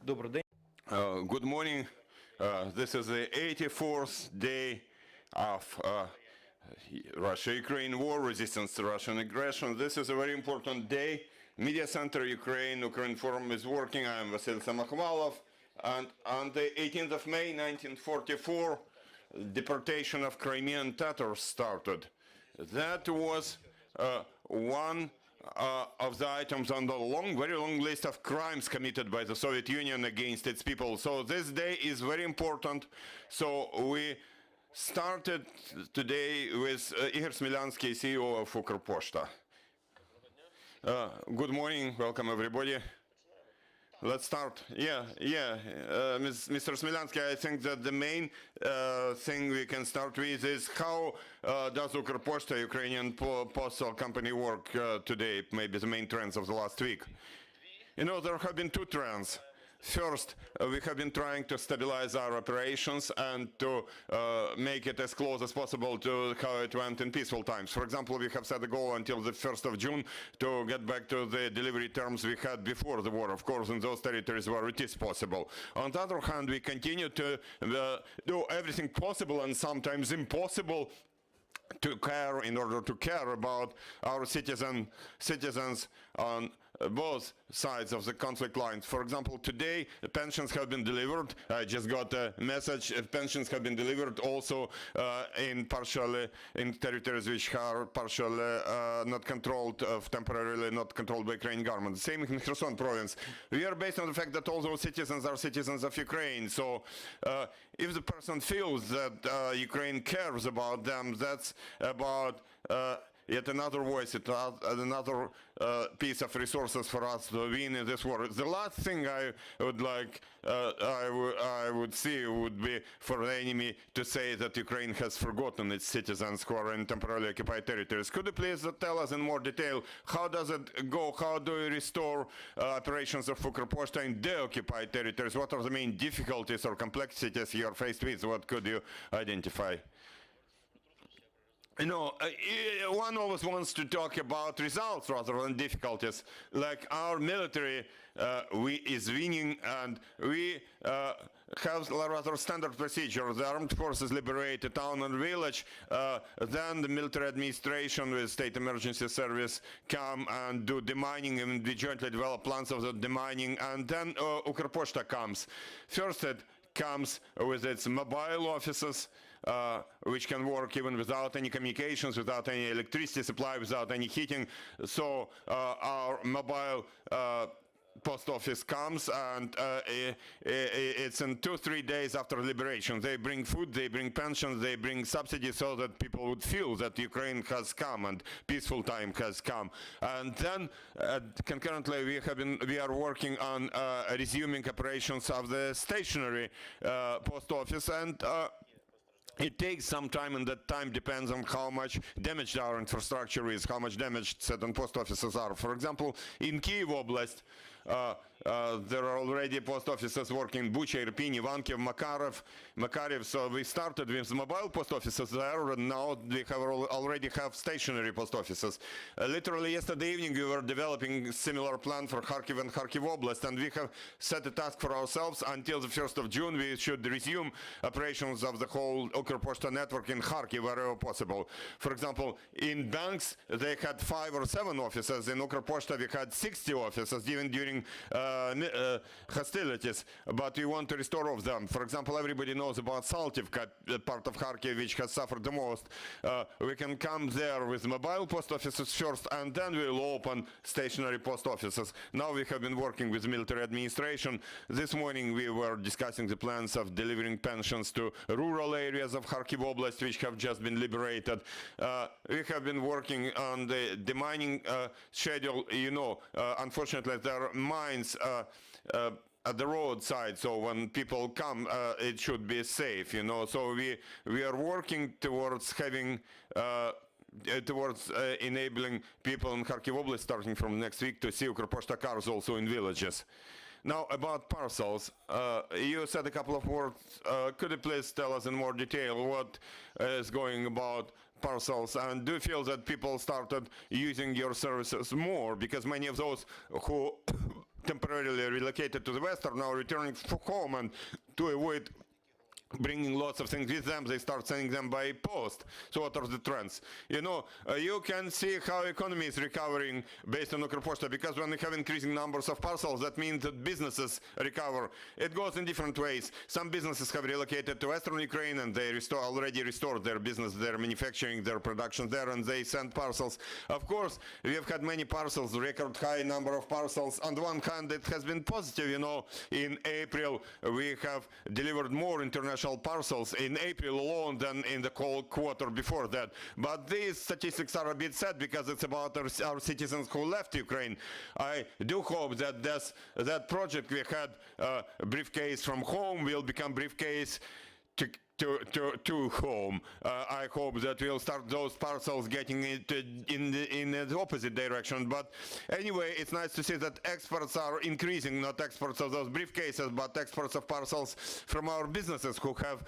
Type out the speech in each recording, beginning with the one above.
Good morning. This is the 84th day of Russia-Ukraine war, resistance to Russian aggression. This is a very important day. Media Center Ukraine Forum is working. I am Vasil Samakhvalov. And on the 18th of May 1944, deportation of Crimean Tatars started. That was one of the items on the very long list of crimes committed by the Soviet Union against its people. So this day is very important. So we started today with Igor Smelyansky, CEO of Ukrposhta. Good morning, welcome everybody. Let's start. Mr. Smelyansky, I think that the main thing we can start with is how does Ukrposhta, Ukrainian postal company, work today? Maybe the main trends of the last week. You know, there have been two trends. First, we have been trying to stabilize our operations and to make it as close as possible to how it went in peaceful times. For example, we have set a goal until the 1st of June to get back to the delivery terms we had before the war, of course, in those territories where it is possible. On the other hand, we continue to do everything possible and sometimes impossible in order to care about our citizens on both sides of the conflict lines. For example, today pensions have been delivered. I just got a message. Pensions have been delivered also in territories which are partially not controlled, temporarily not controlled by Ukrainian government. Same in Kherson province. We are based on the fact that all those citizens are citizens of Ukraine. So if the person feels that Ukraine cares about them, that's about yet another voice, another piece of resources for us to win in this war. The last thing I would like, I would see would be for the enemy to say that Ukraine has forgotten its citizens who are in temporarily occupied territories. Could you please tell us in more detail how does it go? How do we restore operations of Ukrposhta in de-occupied territories? What are the main difficulties or complexities you are faced with? What could you identify? You know, one always wants to talk about results rather than difficulties. Like our military is winning, and we have a rather standard procedure. The armed forces liberate a town and village, then the military administration with state emergency service come and do demining, and we jointly develop plans of the demining, and then Ukrposhta comes. First it comes with its mobile offices, which can work even without any communications, without any electricity supply, without any heating. So our mobile post office comes, and it's in 2-3 days after liberation. They bring food, they bring pensions, they bring subsidies, so that people would feel that Ukraine has come and peaceful time has come. And then concurrently we are working on resuming operations of the stationary post office, and it takes some time, and that time depends on how much damaged our infrastructure is, how much damaged certain post offices are. For example, in Kyiv Oblast, there are already post offices working in Bucha, Irpin, Ivankiv, Makariv. So we started with mobile post offices there, and now we already have stationary post offices. Literally yesterday evening we were developing a similar plan for Kharkiv and Kharkiv Oblast, and we have set a task for ourselves. Until the 1st of June we should resume operations of the whole Ukrposhta network in Kharkiv wherever possible. For example, in banks they had 5 or 7 offices. In Ukrposhta we had 60 offices, even during hostilities, but we want to restore all of them. For example, everybody knows about Saltivka, part of Kharkiv, which has suffered the most. We can come there with mobile post offices first, and then we'll open stationary post offices. Now we have been working with the military administration. This morning we were discussing the plans of delivering pensions to rural areas of Kharkiv Oblast, which have just been liberated. We have been working on the demining schedule. You know, unfortunately there are mines at the roadside, so when people come, it should be safe, you know. So we are working towards having enabling people in Kharkiv Oblast starting from next week to see Ukrposhta cars also in villages. Now about parcels, you said a couple of words. Could you please tell us in more detail what is going about parcels, and do you feel that people started using your services more, because many of those who temporarily relocated to the west are now returning home, and to avoid bringing lots of things with them, they start sending them by post. So what are the trends? You can see how economy is recovering based on Ukrposhta, because when we have increasing numbers of parcels, that means that businesses recover. It goes in different ways. Some businesses have relocated to Western Ukraine, and they already restored their business, their manufacturing, their production there, and they send parcels. Of course, we have had many parcels, record high number of parcels. On the one hand, it has been positive. In April, we have delivered more international parcels in April alone than in the quarter before that. But these statistics are a bit sad, because it's about our citizens who left Ukraine. I do hope that that project we had, briefcase from home, will become briefcase to home. I hope that we'll start those parcels getting it in the opposite direction. But anyway, it's nice to see that exports are increasing, not exports of those briefcases, but exports of parcels from our businesses who have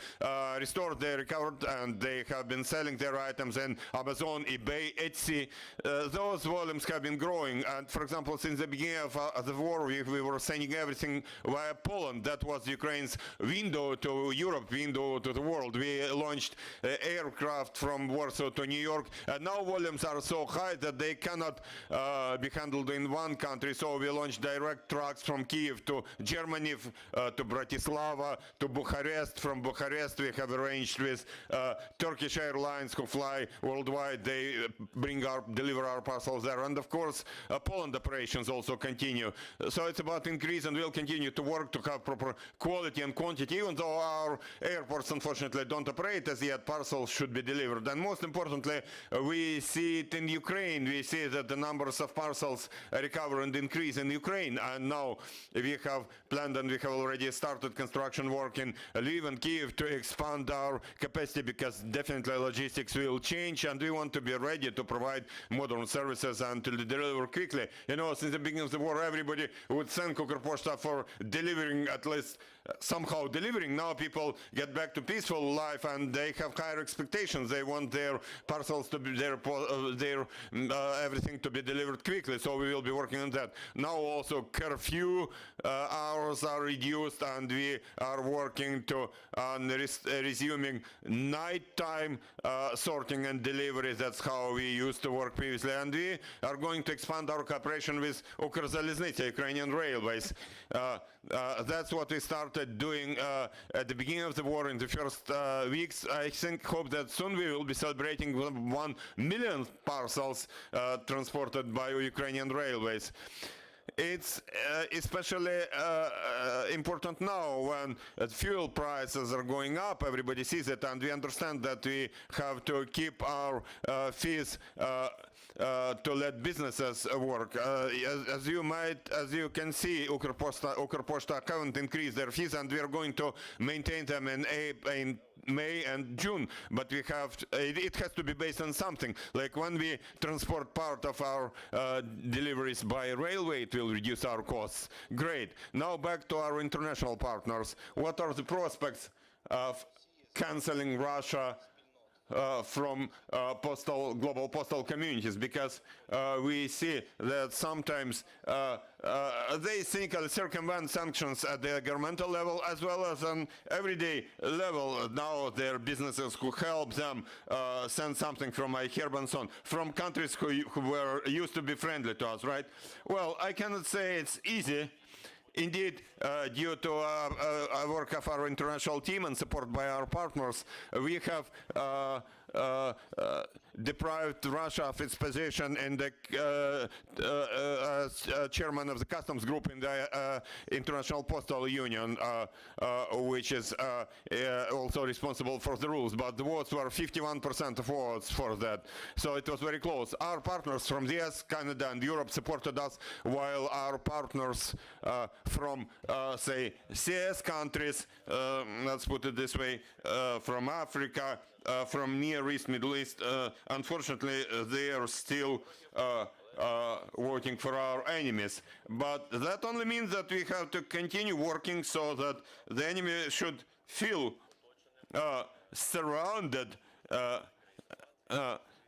restored, they recovered, and they have been selling their items in Amazon, eBay, Etsy. Those volumes have been growing. And for example, since the beginning of the war, we were sending everything via Poland. That was Ukraine's window to Europe, window to the world. We launched aircraft from Warsaw to New York, and now volumes are so high that they cannot be handled in one country. So we launched direct trucks from Kyiv to Germany, to Bratislava, to Bucharest. From Bucharest, we have arranged with Turkish Airlines, who fly worldwide. They deliver our parcels there. And of course, Poland operations also continue. So it's about increase, and we'll continue to work to have proper quality and quantity. Even though our airports, unfortunately, don't operate as yet, parcels should be delivered. And most importantly, we see it in Ukraine. We see that the numbers of parcels recover and increase in Ukraine. And now we have planned, and we have already started construction work in Lviv and Kyiv to expand our capacity, because definitely logistics will change, and we want to be ready to provide modern services and to deliver quickly. Since the beginning of the war, everybody would thank Ukrposhta for delivering, at least somehow delivering. Now people get back to peaceful life, and they have higher expectations. They want their parcels to be everything to be delivered quickly. So we will be working on that. Now also curfew hours are reduced, and we are working to resuming nighttime sorting and delivery. That's how we used to work previously, and we are going to expand our cooperation with Ukrzaliznytsia, Ukrainian Railways. That's what we started doing at the beginning of the war. In the first weeks, I hope that soon we will be celebrating 1 million parcels transported by Ukrainian Railways. It's especially important now when fuel prices are going up. Everybody sees it, and we understand that we have to keep our fees to let businesses work. As you can see, Ukrposhta haven't increased their fees, and we are going to maintain them in May and June. But it has to be based on something. Like when we transport part of our deliveries by railway, it will reduce our costs. Great. Now back to our international partners. What are the prospects of canceling Russia from global postal communities? Because we see that sometimes they think circumvent sanctions at the governmental level as well as on everyday level. Now their businesses who help them send something from Kyiv and so on, from countries who were used to be friendly to us, right? Well, I cannot say it's easy. Indeed, due to work of our international team and support by our partners, we have deprived Russia of its position in the chairman of the customs group in the International Postal Union, which is also responsible for the rules. But the votes were 51% of votes for that. So it was very close. Our partners from the US, Canada, and Europe supported us, while our partners from, say, CS countries, let's put it this way, from Africa, from Near East, Middle East, unfortunately, they are still working for our enemies. But that only means that we have to continue working so that the enemy should feel surrounded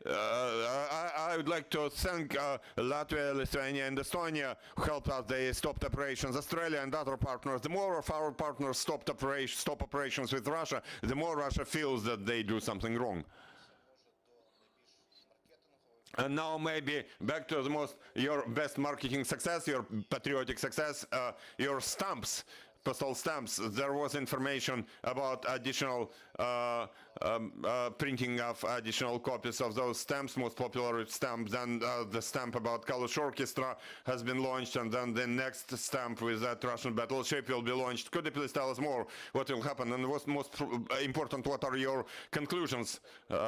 I would like to thank Latvia, Lithuania, and Estonia who helped us. They stopped operations. Australia and other partners. The more of our partners stop operations with Russia, the more Russia feels that they do something wrong. And now maybe back to your best marketing success, your patriotic success, your stamps. Postal stamps. There was information about additional printing of additional copies of those stamps. Most popular stamp, then the stamp about Kalush Orchestra has been launched, and then the next stamp with that Russian battleship will be launched. Could you please tell us more what will happen, and what's most important, what are your conclusions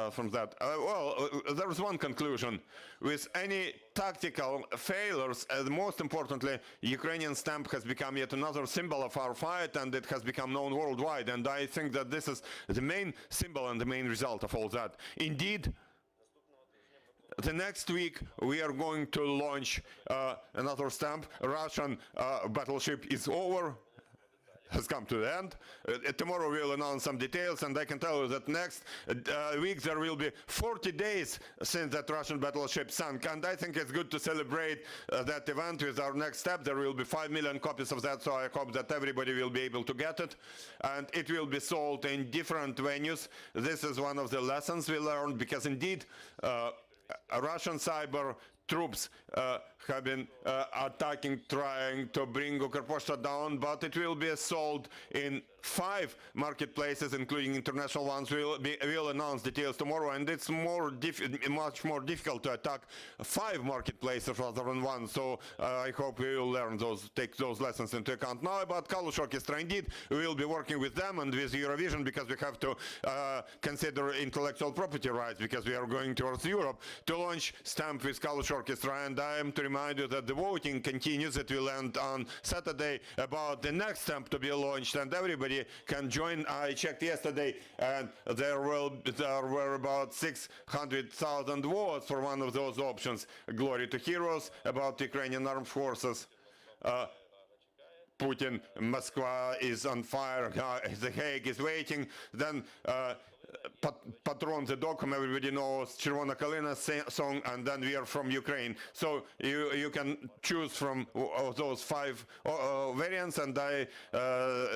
from that? Well, there's one conclusion. With any tactical failures, most importantly, Ukrainian stamp has become yet another symbol of our fight, and it has become known worldwide, and I think that this is the main symbol and the main result of all that. Indeed, the next week we are going to launch another stamp. Russian battleship is over, has come to the end. Tomorrow we'll announce some details, and I can tell you that next week there will be 40 days since that Russian battleship sank, and I think it's good to celebrate that event with our next step. There will be 5 million copies of that, so I hope that everybody will be able to get it, and it will be sold in different venues. This is one of the lessons we learned, because indeed Russian cyber troops have been attacking, trying to bring Ukrposhta down, but it will be sold in 5 marketplaces, including international ones. We'll announce details tomorrow, and it's much more difficult to attack 5 marketplaces rather than 1. So I hope we will learn take those lessons into account. Now about Kalush Orchestra, indeed, we will be working with them and with Eurovision, because we have to consider intellectual property rights, because we are going towards Europe to launch stamp with Kalush Orchestra. And I am to remind you that the voting continues. It will end on Saturday about the next stamp to be launched, and everybody can join. I checked yesterday, and there were about 600,000 votes for one of those options. Glory to heroes, about Ukrainian armed forces. Putin, Moscow is on fire, The Hague is waiting. Then Patron the dog, whom everybody knows, Червона Kalina song, and then we are from Ukraine. So you can choose from those 5 variants, and I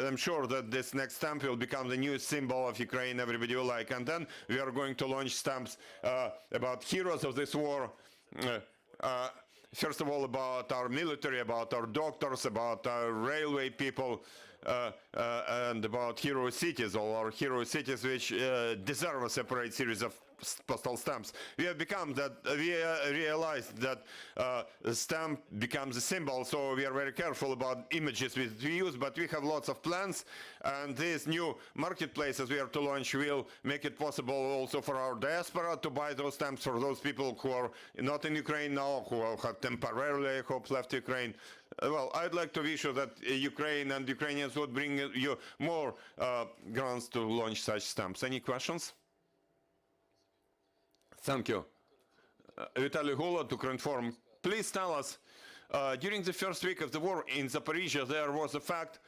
am sure that this next stamp will become the new symbol of Ukraine everybody will like. And then we are going to launch stamps about heroes of this war. First of all, about our military, about our doctors, about our railway people, and about hero cities, all our hero cities which deserve a separate series of postal stamps. We have become that, we realized that the stamp becomes a symbol, so we are very careful about images we use, but we have lots of plans, and these new marketplaces we are to launch will make it possible also for our diaspora to buy those stamps, for those people who are not in Ukraine now, who have temporarily, I hope, left Ukraine. Well, I'd like to wish you that Ukraine and Ukrainians would bring you more grants to launch such stamps. Any questions? Thank you. Vitaly Gulot, Ukrinform. Please tell us, during the first week of the war in Zaporizhia, there was a fact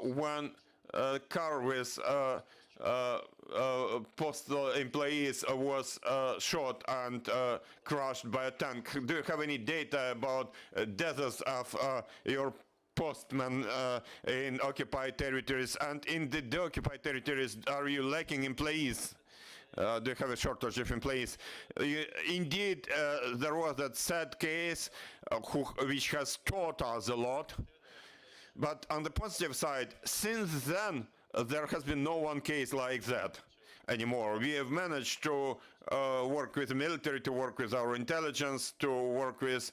when a car with postal employees was shot and crushed by a tank. Do you have any data about deaths of your postmen in occupied territories? And in the occupied territories, are you lacking employees? Do you have a shortage of employees? Indeed, there was that sad case which has taught us a lot. But on the positive side, since then, there has been no one case like that anymore. We have managed to work with the military, to work with our intelligence, to work with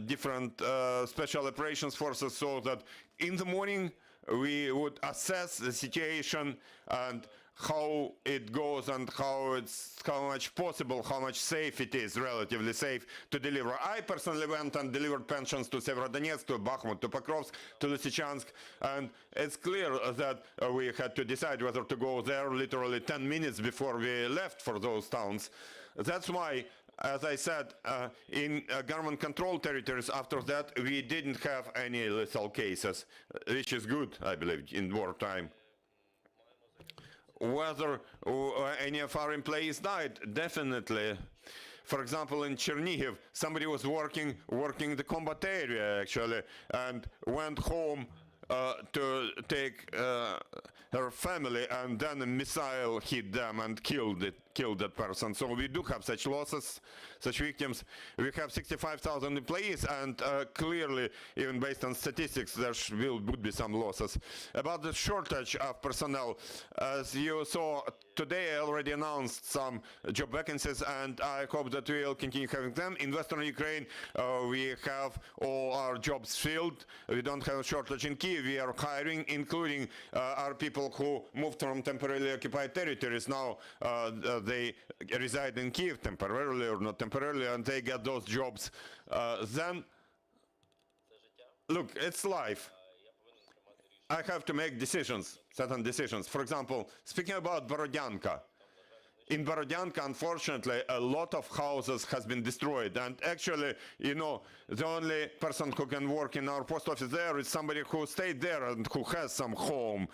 different special operations forces, so that in the morning we would assess the situation and how it goes, and how much possible, how much safe it is, relatively safe to deliver. I personally went and delivered pensions to Severodonetsk, to Bakhmut, to Pokrovsk, to Lysychansk, and it's clear that we had to decide whether to go there literally 10 minutes before we left for those towns. That's why, as I said, in government controlled territories after that we didn't have any lethal cases, which is good, I believe, in wartime. whether any of our employees died. Definitely. For example, in Chernihiv, somebody was working the combat area actually, and went home to take her family, and then a missile hit them and killed that person. So we do have such losses, such victims. We have 65,000 employees, and clearly, even based on statistics, there would be some losses. About the shortage of personnel, as you saw today, I already announced some job vacancies, and I hope that we will continue having them. In Western Ukraine, we have all our jobs filled. We don't have a shortage in Kyiv. We are hiring, including our people who moved from temporarily occupied territories. Now they reside in Kyiv temporarily or not temporarily, and they get those jobs. Then, look, it's life. I have to make decisions, certain decisions. For example, speaking about Borodyanka. In Borodyanka, unfortunately, a lot of houses has been destroyed. And actually, you know, the only person who can work in our post office there is somebody who stayed there and who has some home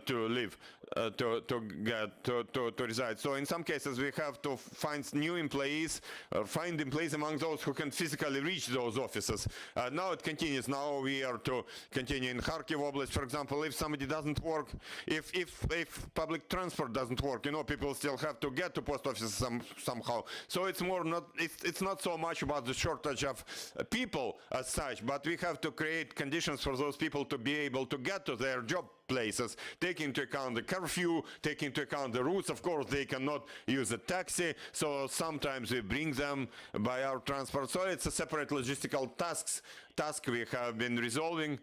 to live, to reside. So in some cases, we have to find new employees, find employees among those who can physically reach those offices. Now it continues. Now we are to continue in Kharkiv Oblast, for example. If somebody doesn't work, if public transport doesn't work, you know, people still have to get to post offices somehow. So it's more not, it's not so much about the shortage of people as such, but we have to create conditions for those people to be able to get to their job places, take into account the curfew, take into account the routes. Of course, they cannot use a taxi, so sometimes we bring them by our transport. So it's a separate logistical task we have been resolving.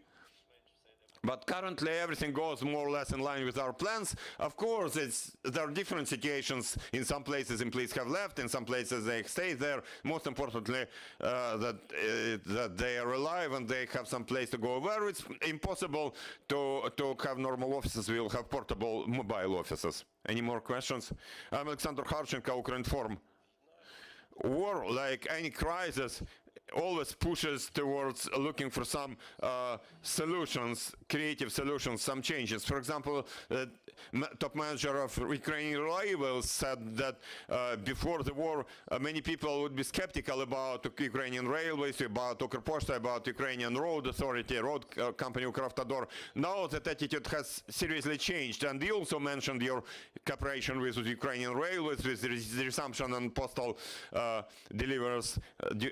But currently everything goes more or less in line with our plans. Of course, there are different situations. In some places employees have left, in some places they stay there. Most importantly, that they are alive and they have some place to go. Where it's impossible to have normal offices, we will have portable mobile offices. Any more questions? I'm Alexander Harchenko, Ukrinform. War, like any crisis, always pushes towards looking for some solutions, creative solutions, some changes. For example, top manager of Ukrainian Railways said that before the war, many people would be skeptical about Ukrainian Railways, about Ukrposhta, about Ukrainian Road Authority, road company Ukrposhta. Now that attitude has seriously changed. And you also mentioned your cooperation with Ukrainian Railways, with the resumption on postal deliveries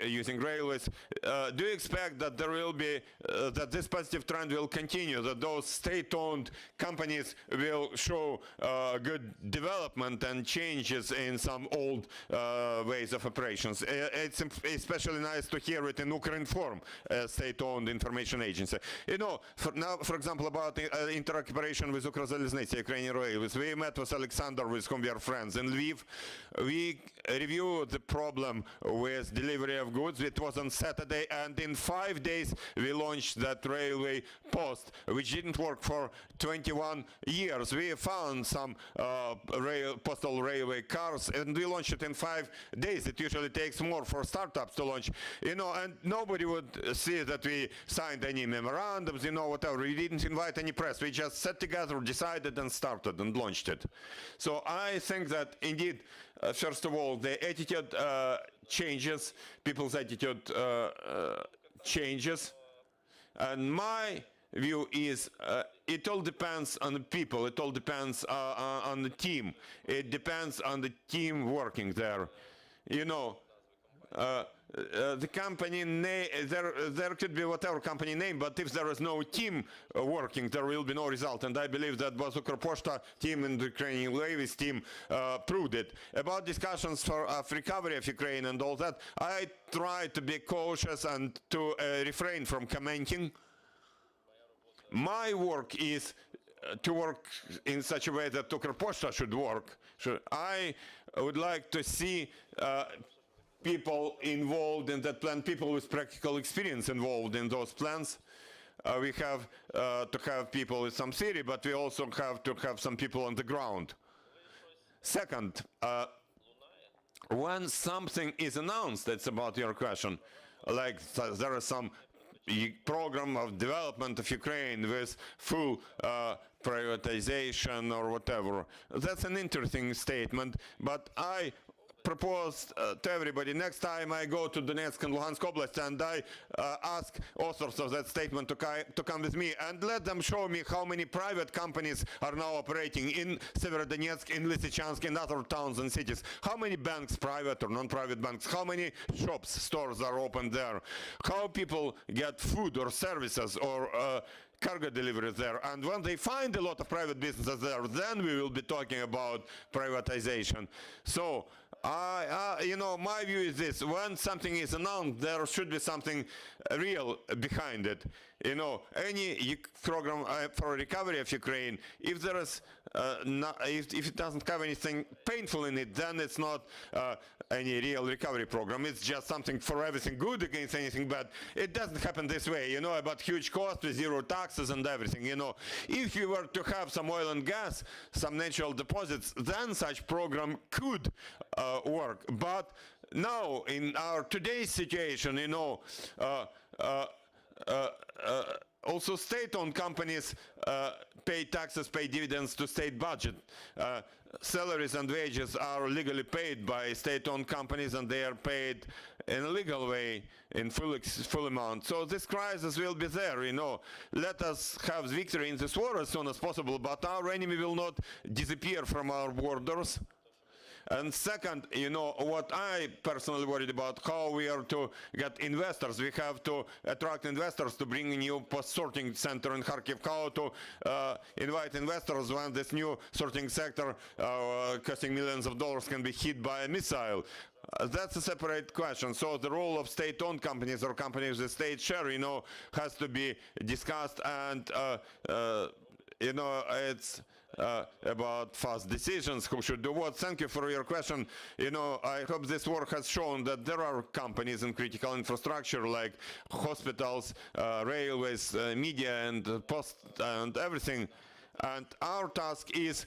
using railways. Do you expect that there will be, that this positive trend will continue, that those state-owned companies will show good development and changes in some old ways of operations? It's especially nice to hear it in Ukrinform, a state-owned information agency. You know, for example, about interoperation with Ukrzaliznytsia, Ukrainian Railways, we met with Alexander, with whom we are friends in Lviv. We reviewed the problem with delivery of goods. It was on Saturday, and in 5 days we launched that railway post, which didn't work for 21 years. We found some postal railway cars, and we launched it in 5 days. It usually takes more for startups to launch, you know, and nobody would see that we signed any memorandums, you know, whatever. We didn't invite any press. We just sat together, decided, and started and launched it. So I think that indeed, first of all, the attitude changes, people's attitude changes, and my view is it all depends on the people, it all depends on the team, it depends on the team working there. You know, the company name, there could be whatever company name, but if there is no team working, there will be no result. And I believe that both Ukrposhta team and the Ukrainian Railways team proved it. About discussions of recovery of Ukraine and all that, I try to be cautious and to refrain from commenting. My work is to work in such a way that Ukrposhta should work. I would like to see people involved in that plan, people with practical experience involved in those plans. We have to have people with some theory, but we also have to have some people on the ground. Second, when something is announced, that's about your question, like there is some program of development of Ukraine with full privatization or whatever. That's an interesting statement, but I propose to everybody, next time I go to Donetsk and Luhansk Oblast and I ask authors of that statement to come with me and let them show me how many private companies are now operating in Severodonetsk, in Lysychansk, in other towns and cities. How many banks, private or non-private banks, how many shops, stores are open there, how people get food or services or cargo deliveries there. And when they find a lot of private businesses there, then we will be talking about privatization. So my view is this: when something is announced, there should be something real behind it. Any program for recovery of Ukraine, if there is, if it doesn't have anything painful in it, then it's not any real recovery program. It's just something for everything good against anything bad. It doesn't happen this way, about huge costs with zero taxes and everything. If you were to have some oil and gas, some natural deposits, then such program could work. But now, in our today's situation, also state-owned companies pay taxes, pay dividends to state budget. Salaries and wages are legally paid by state-owned companies, and they are paid in a legal way in full amount. So this crisis will be there. Let us have victory in this war as soon as possible, but our enemy will not disappear from our borders. And second, what I personally worried about, how we are to get investors. We have to attract investors to bring a new post-sorting center in Kharkiv. How to invite investors when this new sorting sector costing millions of dollars can be hit by a missile. That's a separate question. So the role of state-owned companies or companies with state share, has to be discussed, and it's about fast decisions, who should do what. Thank you for your question. I hope this work has shown that there are companies in critical infrastructure like hospitals, railways, media, and post, and everything. And our task is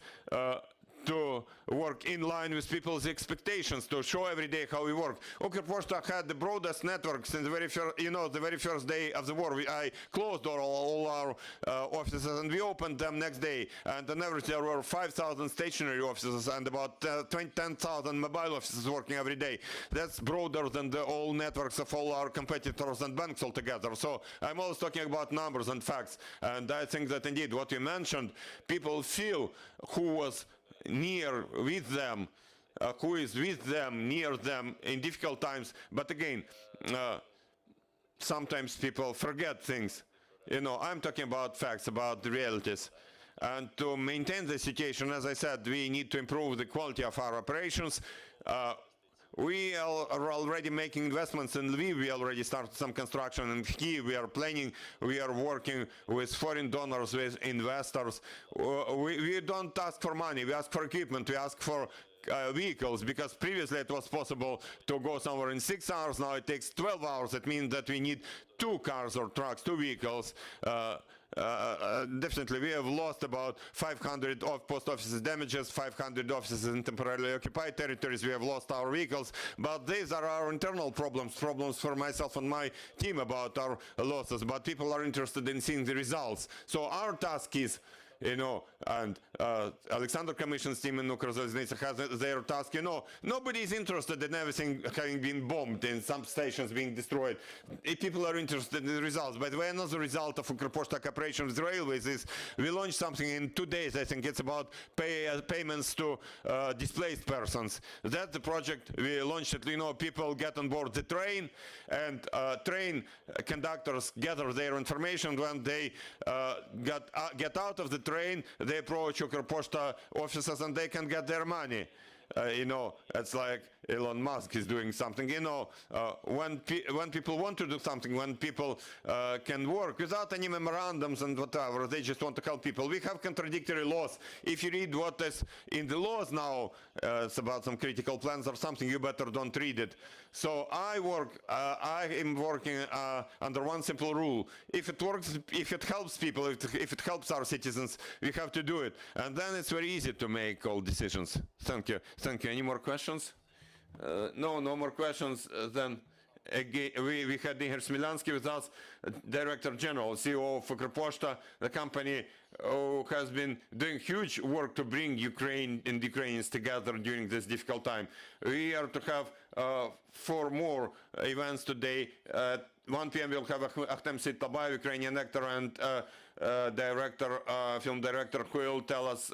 to work in line with people's expectations, to show every day how we work. Ukrposhta had the broadest networks in the very first day of the war. I closed all our offices and we opened them next day. And on average there were 5,000 stationary offices and about 10,000 mobile offices working every day. That's broader than all networks of all our competitors and banks altogether. So I'm always talking about numbers and facts. And I think that indeed what you mentioned, people feel who was near with them, who is with them, near them in difficult times. But again, sometimes people forget things. I'm talking about facts, about the realities. And to maintain the situation, as I said, we need to improve the quality of our operations. We are already making investments in Lviv. We already started some construction in Kyiv. We are working with foreign donors, with investors. We don't ask for money. We ask for equipment. We ask for vehicles, because previously it was possible to go somewhere in 6 hours. Now it takes 12 hours. It means that we need 2 cars or trucks, 2 vehicles. Definitely, we have lost about 500 post offices damages, 500 offices in temporarily occupied territories. We have lost our vehicles, but these are our internal problems for myself and my team about our losses. But people are interested in seeing the results. So our task is, and Alexander Commission's team in Ukrzaliznytsia has their task. Nobody is interested in everything having been bombed and some stations being destroyed. If people are interested in the results. By the way, another result of Ukrposhta cooperation with railways is we launched something in 2 days. I think it's about payments to displaced persons. That's the project. We launched it. People get on board the train, and train conductors gather their information. When they get out of the train, they approach Ukrposhta offices and they can get their money. It's like Elon Musk is doing something. When people want to do something, when people can work without any memorandums and whatever, they just want to help people. We have contradictory laws. If you read what is in the laws now, it's about some critical plans or something, you better don't read it. So I am working under one simple rule. If it works, if it helps people, if it helps our citizens, we have to do it. And then it's very easy to make all decisions. Thank you. Thank you. Any more questions? No more questions. Then we had Igor Smelyansky with us, Director General, CEO of Ukrposhta, the company who has been doing huge work to bring Ukraine and Ukrainians together during this difficult time. We are to have 4 more events today. At 1 p.m. we'll have Akhtem Sitlabayev, Ukrainian actor and film director, who will tell us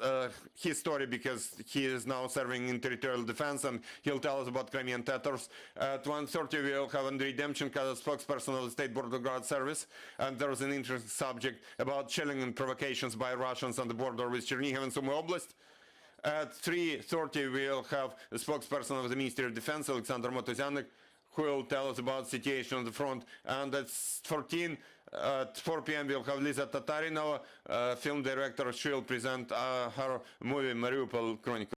his story, because he is now serving in territorial defense, and he'll tell us about Crimean Tatars. At 1:30 we'll have Andrei Demchenko, the spokesperson of the State Border Guard Service, and there's an interesting subject about shelling and provocations by Russians on the border with Chernihiv and Sumy Oblast. At 3:30 we'll have the spokesperson of the Ministry of Defense, Alexander Motuzyanek, who will tell us about the situation on the front. And at 4 p.m. we'll have Liza Tatarinova, film director. She will present her movie Mariupol Chronicle.